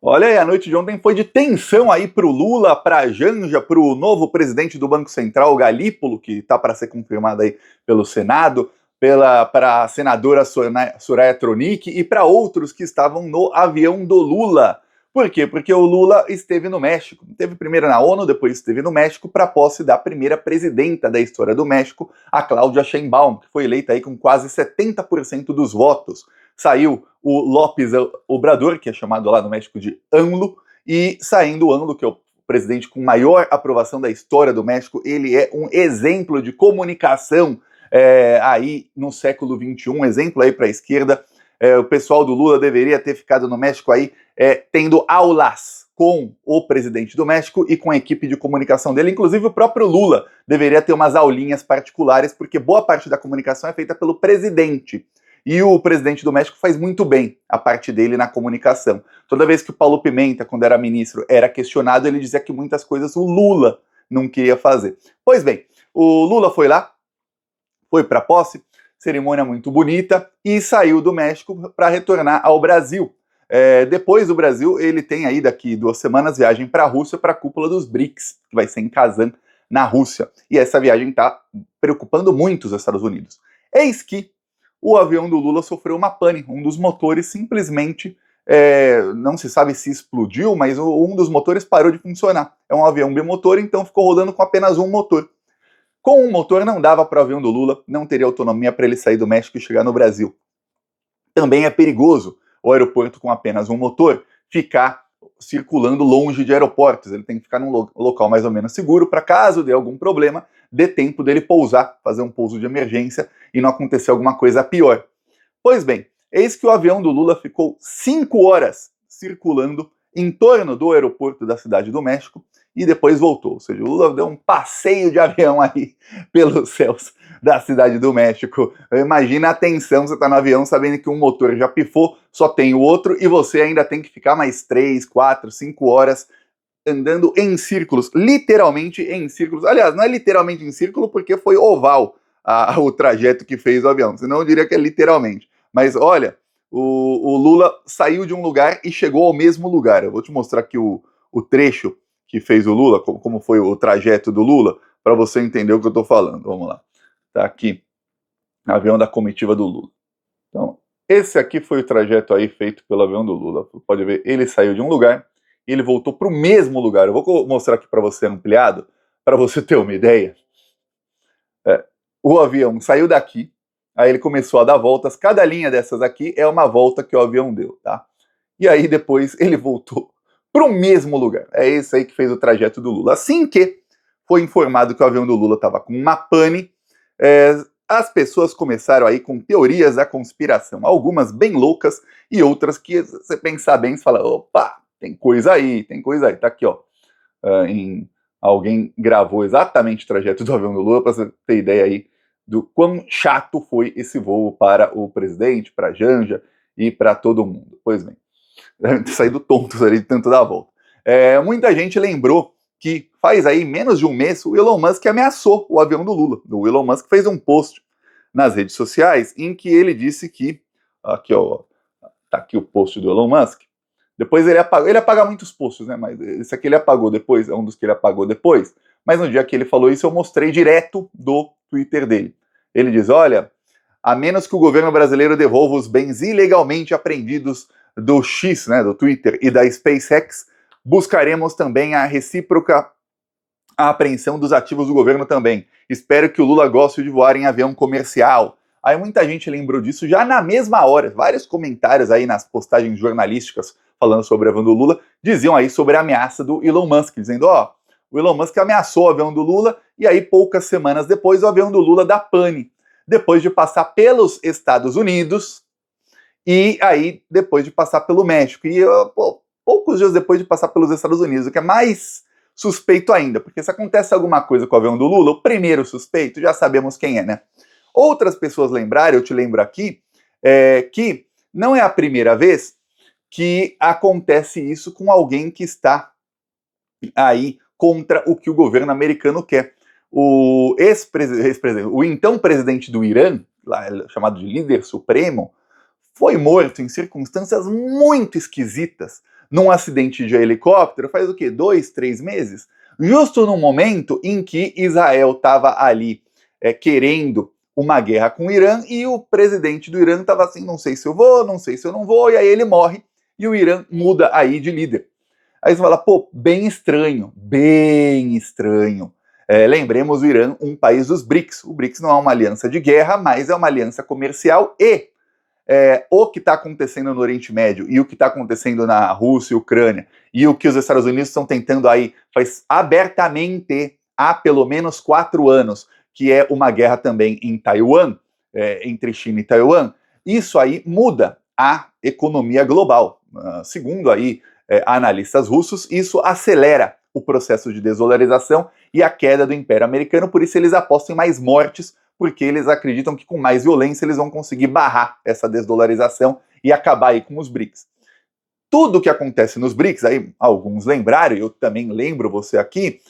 Olha aí, a noite de ontem foi de tensão aí para o Lula, para a Janja, para o novo presidente do Banco Central, Galípolo, que está para ser confirmado aí pelo Senado, para a senadora Soraya Tronic e para outros que estavam no avião do Lula. Por quê? Porque o Lula esteve no México. Esteve primeiro na ONU, depois esteve no México para a posse da primeira presidenta da história do México, a Cláudia Sheinbaum, que foi eleita aí com quase 70% dos votos. Saiu o López Obrador, que é chamado lá no México de AMLO, e saindo o AMLO, que é o presidente com maior aprovação da história do México, ele é um exemplo de comunicação aí no século XXI, um exemplo aí para a esquerda. O pessoal do Lula deveria ter ficado no México aí tendo aulas com o presidente do México e com a equipe de comunicação dele. Inclusive o próprio Lula deveria ter umas aulinhas particulares, porque boa parte da comunicação é feita pelo presidente. E o presidente do México faz muito bem a parte dele na comunicação. Toda vez que o Paulo Pimenta, quando era ministro, era questionado, ele dizia que muitas coisas o Lula não queria fazer. Pois bem, o Lula foi lá, foi para a posse, cerimônia muito bonita, e saiu do México para retornar ao Brasil. Depois do Brasil, ele tem aí daqui 2 semanas viagem para a Rússia, para a cúpula dos BRICS, que vai ser em Kazan, na Rússia. E essa viagem está preocupando muito os Estados Unidos. Eis que o avião do Lula sofreu uma pane. Um dos motores simplesmente, não se sabe se explodiu, mas um dos motores parou de funcionar. É um avião bimotor, então ficou rodando com apenas um motor. Com um motor não dava para o avião do Lula, não teria autonomia para ele sair do México e chegar no Brasil. Também é perigoso o aeroporto com apenas um motor ficar circulando longe de aeroportos. Ele tem que ficar num local mais ou menos seguro para caso dê algum problema, dê tempo dele pousar, fazer um pouso de emergência e não acontecer alguma coisa pior. Pois bem, eis que o avião do Lula ficou 5 horas circulando em torno do aeroporto da Cidade do México e depois voltou. Ou seja, o Lula deu um passeio de avião aí pelos céus da Cidade do México. Imagina a tensão, você tá no avião sabendo que um motor já pifou, só tem o outro e você ainda tem que ficar mais 3, 4, 5 horas andando em círculos, literalmente em círculos. Aliás, não é literalmente em círculo porque foi oval o trajeto que fez o avião, senão eu diria que é literalmente. Mas olha, o Lula saiu de um lugar e chegou ao mesmo lugar. Eu vou te mostrar aqui o trecho que fez o Lula, como foi o trajeto do Lula, para você entender o que eu estou falando. Vamos lá. Tá aqui, avião da comitiva do Lula. Então, esse aqui foi o trajeto aí feito pelo avião do Lula. Pode ver, ele saiu de um lugar e ele voltou para o mesmo lugar. Eu vou mostrar aqui para você ampliado, para você ter uma ideia. O avião saiu daqui, aí ele começou a dar voltas. Cada linha dessas aqui é uma volta que o avião deu, tá? E aí depois ele voltou para o mesmo lugar. É esse aí que fez o trajeto do Lula. Assim que foi informado que o avião do Lula estava com uma pane, as pessoas começaram aí com teorias da conspiração. Algumas bem loucas e outras que você pensar bem, você fala, opa, tem coisa aí. Tá aqui, ó. Alguém gravou exatamente o trajeto do avião do Lula para você ter ideia aí do quão chato foi esse voo para o presidente, para a Janja e para todo mundo. Pois bem, saído tontos ali de tanto dar a volta. Muita gente lembrou que faz aí menos de um mês o Elon Musk ameaçou o avião do Lula. O Elon Musk fez um post nas redes sociais em que ele disse que, aqui ó, tá aqui o post do Elon Musk. Depois ele apaga muitos posts, né? Mas esse aqui ele apagou depois, é um dos que ele apagou depois. Mas no dia que ele falou isso, eu mostrei direto do Twitter dele. Ele diz, olha, a menos que o governo brasileiro devolva os bens ilegalmente apreendidos do X, né, do Twitter e da SpaceX, buscaremos também a recíproca apreensão dos ativos do governo também. Espero que o Lula goste de voar em avião comercial. Aí muita gente lembrou disso já na mesma hora. Vários comentários aí nas postagens jornalísticas falando sobre o avião do Lula diziam aí sobre a ameaça do Elon Musk, dizendo, ó, o Elon Musk ameaçou o avião do Lula e aí poucas semanas depois o avião do Lula dá pane. Depois de passar pelos Estados Unidos e aí depois de passar pelo México. E poucos dias depois de passar pelos Estados Unidos, o que é mais suspeito ainda, porque se acontece alguma coisa com o avião do Lula, o primeiro suspeito já sabemos quem é, né? Outras pessoas lembraram, eu te lembro aqui, que não é a primeira vez que acontece isso com alguém que está aí contra o que o governo americano quer. O ex-presidente, o então presidente do Irã, lá, chamado de líder supremo, foi morto em circunstâncias muito esquisitas num acidente de helicóptero faz o quê? 2, 3 meses? Justo no momento em que Israel estava ali querendo uma guerra com o Irã e o presidente do Irã estava assim, não sei se eu vou, não sei se eu não vou, e aí ele morre e o Irã muda aí de líder. Aí você fala, pô, bem estranho, bem estranho. Lembremos o Irã, um país dos BRICS. O BRICS não é uma aliança de guerra, mas é uma aliança comercial e o que está acontecendo no Oriente Médio e o que está acontecendo na Rússia e Ucrânia e o que os Estados Unidos estão tentando aí faz abertamente há pelo menos 4 anos, que é uma guerra também em Taiwan, entre China e Taiwan, isso aí muda a economia global. Segundo aí analistas russos, isso acelera o processo de desdolarização e a queda do Império Americano, por isso eles apostam em mais mortes, porque eles acreditam que com mais violência eles vão conseguir barrar essa desdolarização e acabar aí com os BRICS. Tudo o que acontece nos BRICS, aí alguns lembraram, eu também lembro você aqui,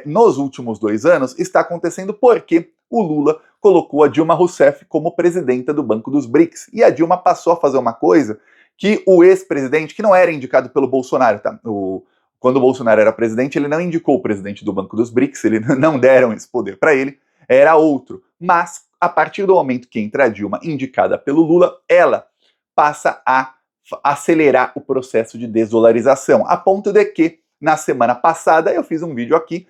nos últimos 2 anos está acontecendo porque o Lula colocou a Dilma Rousseff como presidenta do Banco dos BRICS. E a Dilma passou a fazer uma coisa que o ex-presidente, que não era indicado pelo Bolsonaro, tá? Quando o Bolsonaro era presidente, ele não indicou o presidente do Banco dos BRICS, não deram esse poder para ele, era outro. Mas, a partir do momento que entra a Dilma, indicada pelo Lula, ela passa a acelerar o processo de desdolarização, a ponto de que, na semana passada, eu fiz um vídeo aqui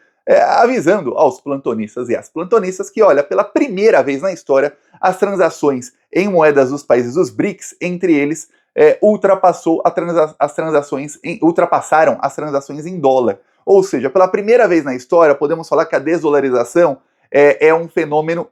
avisando aos plantonistas e às plantonistas que, olha, pela primeira vez na história, as transações em moedas dos países dos BRICS, entre eles, ultrapassaram as transações em dólar. Ou seja, pela primeira vez na história, podemos falar que a desdolarização é um fenômeno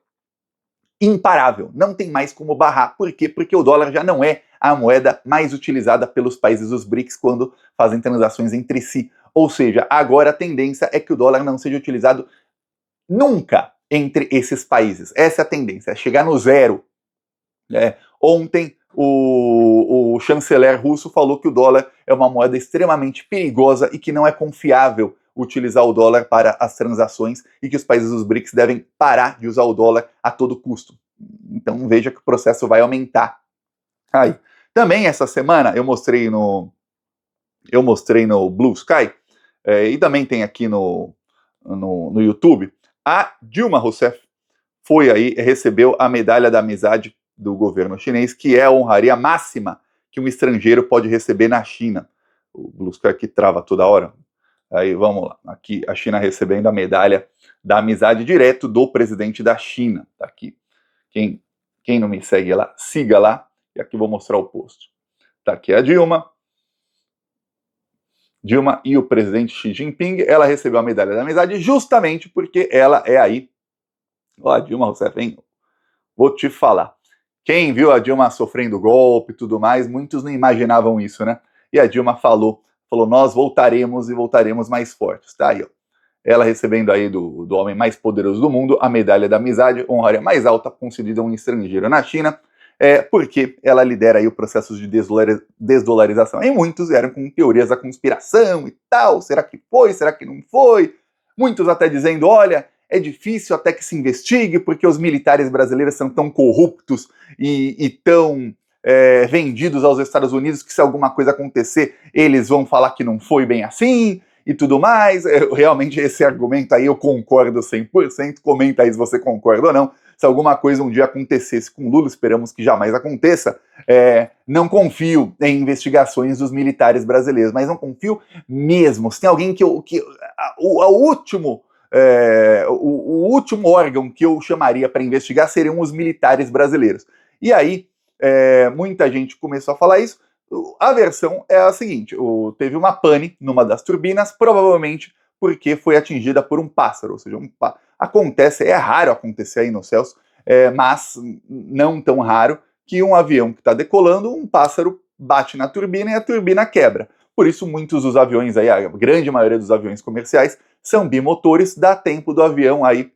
imparável, não tem mais como barrar. Por quê? Porque o dólar já não é a moeda mais utilizada pelos países dos BRICS quando fazem transações entre si. Ou seja, agora a tendência é que o dólar não seja utilizado nunca entre esses países. Essa é a tendência, é chegar no zero. Ontem, o chanceler russo falou que o dólar é uma moeda extremamente perigosa e que não é confiável utilizar o dólar para as transações e que os países dos BRICS devem parar de usar o dólar a todo custo. Então veja que o processo vai aumentar. Aí, também essa semana eu mostrei no Blue Sky, e também tem aqui no YouTube, a Dilma Rousseff foi aí, recebeu a medalha da amizade do governo chinês, que é a honraria máxima que um estrangeiro pode receber na China. O Blue Sky aqui trava toda hora. Aí vamos lá, aqui a China recebendo a medalha da amizade direto do presidente da China. Tá aqui. Quem não me segue lá, siga lá. E aqui vou mostrar o post. Tá aqui a Dilma e o presidente Xi Jinping. Ela recebeu a medalha da amizade justamente porque ela é aí. Ó, a Dilma Rousseff, hein? Vou te falar. Quem viu a Dilma sofrendo golpe e tudo mais, muitos não imaginavam isso, né? E a Dilma falou, nós voltaremos e voltaremos mais fortes. Tá aí, ó. Ela recebendo aí do homem mais poderoso do mundo a medalha da amizade, honraria mais alta concedida a um estrangeiro na China, porque ela lidera aí o processo de desdolarização. E muitos eram com teorias da conspiração e tal, será que foi, será que não foi? Muitos até dizendo, olha, é difícil até que se investigue, porque os militares brasileiros são tão corruptos e tão vendidos aos Estados Unidos que se alguma coisa acontecer, eles vão falar que não foi bem assim e tudo mais. Realmente esse argumento aí eu concordo 100%, comenta aí se você concorda ou não. Se alguma coisa um dia acontecesse com Lula, esperamos que jamais aconteça, não confio em investigações dos militares brasileiros, mas não confio mesmo. Se tem alguém o último órgão que eu chamaria para investigar seriam os militares brasileiros. E aí, muita gente começou a falar isso. A versão é a seguinte: teve uma pane numa das turbinas, provavelmente porque foi atingida por um pássaro, ou seja, acontece, é raro acontecer aí nos céus, mas não tão raro que um avião que está decolando, um pássaro bate na turbina e a turbina quebra. Por isso, muitos dos aviões aí, a grande maioria dos aviões comerciais, são bimotores, dá tempo do avião aí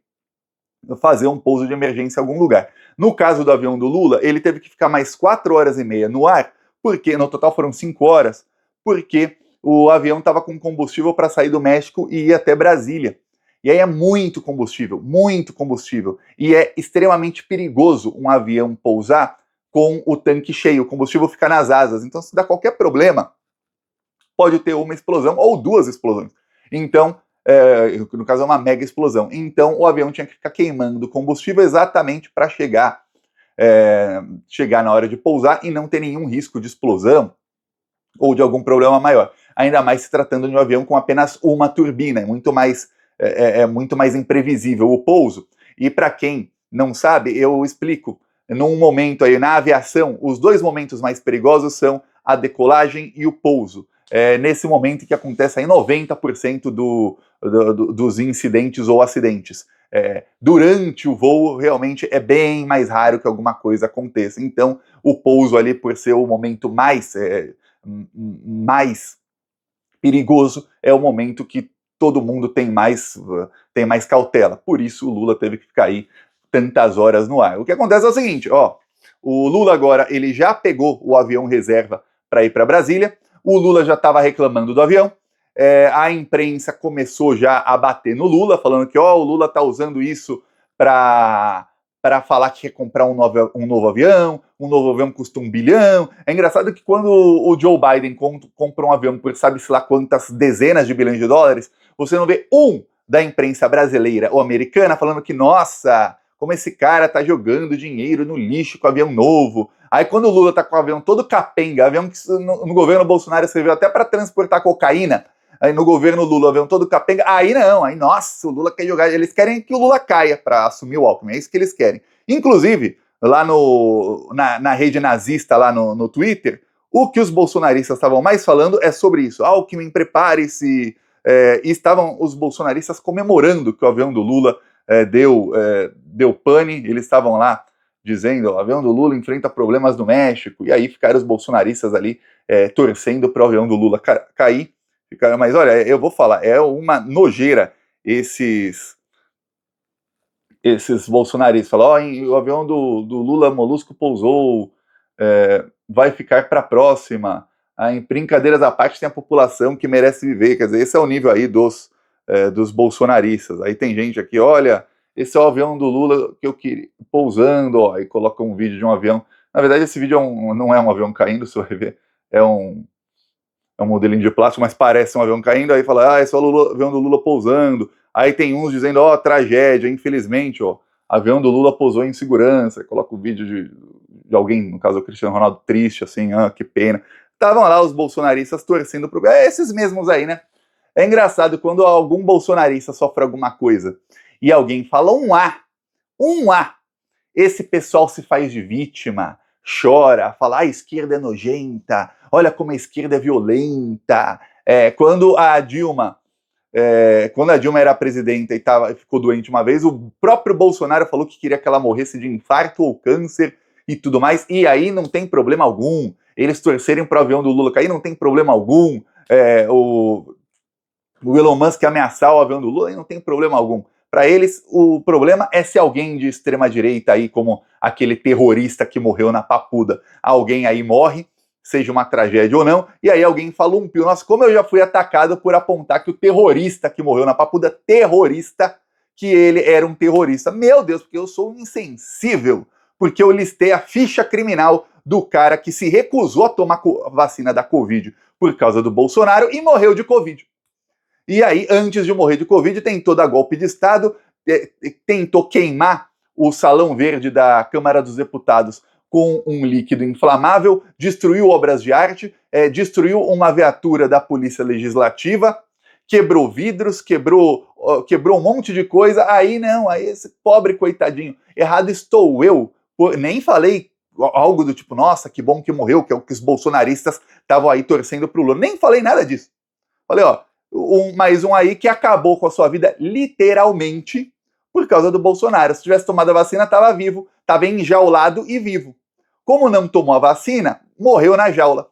fazer um pouso de emergência em algum lugar. No caso do avião do Lula, ele teve que ficar mais 4 horas e meia no ar, porque no total foram 5 horas, porque o avião estava com combustível para sair do México e ir até Brasília. E aí é muito combustível, e é extremamente perigoso um avião pousar com o tanque cheio, o combustível fica nas asas. Então, se dá qualquer problema, pode ter uma explosão ou duas explosões. Então, no caso é uma mega explosão. Então o avião tinha que ficar queimando combustível exatamente para chegar na hora de pousar e não ter nenhum risco de explosão ou de algum problema maior. Ainda mais se tratando de um avião com apenas uma turbina, é muito mais imprevisível o pouso. E para quem não sabe, eu explico. Num momento aí na aviação, os dois momentos mais perigosos são a decolagem e o pouso. Nesse momento que acontece aí 90% dos incidentes ou acidentes. Durante o voo, realmente é bem mais raro que alguma coisa aconteça. Então, o pouso ali, por ser o momento mais perigoso, é o momento que todo mundo tem mais cautela. Por isso, o Lula teve que ficar aí tantas horas no ar. O que acontece é o seguinte, o Lula agora ele já pegou o avião reserva para ir para Brasília. O Lula já estava reclamando do avião. A imprensa começou já a bater no Lula, falando que o Lula está usando isso para falar que quer comprar um novo avião custa $1 bilhão. É engraçado que quando o Joe Biden compra um avião por sabe-se lá quantas dezenas de bilhões de dólares, você não vê da imprensa brasileira ou americana falando que, nossa, como esse cara tá jogando dinheiro no lixo com avião novo. Aí quando o Lula tá com o avião todo capenga, avião que no governo Bolsonaro serviu até para transportar cocaína, aí no governo Lula, o avião todo capenga, aí não, aí nossa, o Lula quer jogar, eles querem que o Lula caia para assumir o Alckmin, é isso que eles querem. Inclusive, lá na rede nazista, lá no Twitter, o que os bolsonaristas estavam mais falando é sobre isso. Alckmin, prepare-se. E estavam os bolsonaristas comemorando que o avião do Lula deu pane. Eles estavam lá dizendo, o avião do Lula enfrenta problemas no México, e aí ficaram os bolsonaristas ali torcendo para o avião do Lula cair. Mas olha, eu vou falar, é uma nojeira esses bolsonaristas falam, o avião do Lula Molusco pousou, vai ficar para a próxima. Em brincadeiras à parte, tem a população que merece viver. Quer dizer, esse é o nível aí dos bolsonaristas. Aí tem gente aqui, olha, esse é o avião do Lula que eu queria, pousando, aí coloca um vídeo de um avião. Na verdade, esse vídeo não é um avião caindo, se você ver, é um modelinho de plástico, mas parece um avião caindo. Aí fala, esse é o avião do Lula pousando. Aí tem uns dizendo, tragédia, infelizmente, avião do Lula pousou em segurança. Coloca o vídeo de alguém, no caso o Cristiano Ronaldo, triste, assim, que pena. Estavam lá os bolsonaristas torcendo pro... esses mesmos aí, né? É engraçado quando algum bolsonarista sofre alguma coisa e alguém fala um A, esse pessoal se faz de vítima, chora, fala, a esquerda é nojenta, olha como a esquerda é violenta. Quando a Dilma era presidenta e ficou doente uma vez, o próprio Bolsonaro falou que queria que ela morresse de infarto ou câncer e tudo mais, e aí não tem problema algum. Eles torcerem para o avião do Lula cair, não tem problema algum. O Elon Musk ameaçar o avião do Lula, aí não tem problema algum. Para eles, o problema é se alguém de extrema-direita aí, como aquele terrorista que morreu na Papuda, alguém aí morre, seja uma tragédia ou não, e aí alguém fala um pio. Nossa, como eu já fui atacado por apontar que o terrorista que morreu na Papuda, que ele era um terrorista. Meu Deus, porque eu sou um insensível, porque eu listei a ficha criminal do cara que se recusou a tomar a vacina da Covid por causa do Bolsonaro e morreu de Covid. E aí, antes de morrer de Covid, tentou dar golpe de Estado, tentou queimar o Salão Verde da Câmara dos Deputados com um líquido inflamável, destruiu obras de arte, destruiu uma viatura da Polícia Legislativa, quebrou vidros, quebrou um monte de coisa. Aí esse pobre coitadinho, errado estou eu, nem falei algo do tipo, nossa, que bom que morreu, que é o que os bolsonaristas estavam aí torcendo pro Lula. Nem falei nada disso. Falei, mais um aí que acabou com a sua vida literalmente por causa do Bolsonaro. Se tivesse tomado a vacina, estava vivo, estava enjaulado e vivo. Como não tomou a vacina, morreu na jaula.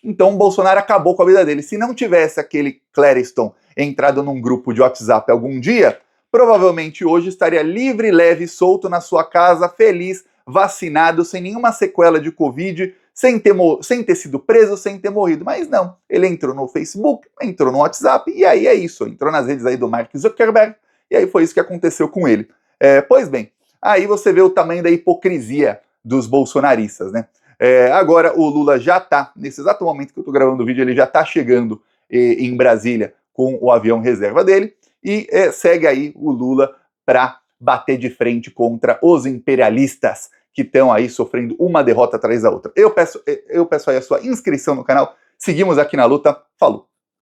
Então o Bolsonaro acabou com a vida dele. Se não tivesse aquele Clériston entrado num grupo de WhatsApp algum dia, provavelmente hoje estaria livre, leve e solto na sua casa, feliz, vacinado, sem nenhuma sequela de Covid, sem ter sido preso, sem ter morrido. Mas não, ele entrou no Facebook, entrou no WhatsApp, e aí é isso. Entrou nas redes aí do Mark Zuckerberg, e aí foi isso que aconteceu com ele. Pois bem, aí você vê o tamanho da hipocrisia dos bolsonaristas, né? Agora o Lula já está, nesse exato momento que eu estou gravando o vídeo, ele já está chegando em Brasília com o avião reserva dele, e segue aí o Lula para bater de frente contra os imperialistas que estão aí sofrendo uma derrota atrás da outra. Eu peço aí a sua inscrição no canal. Seguimos aqui na luta. Falou!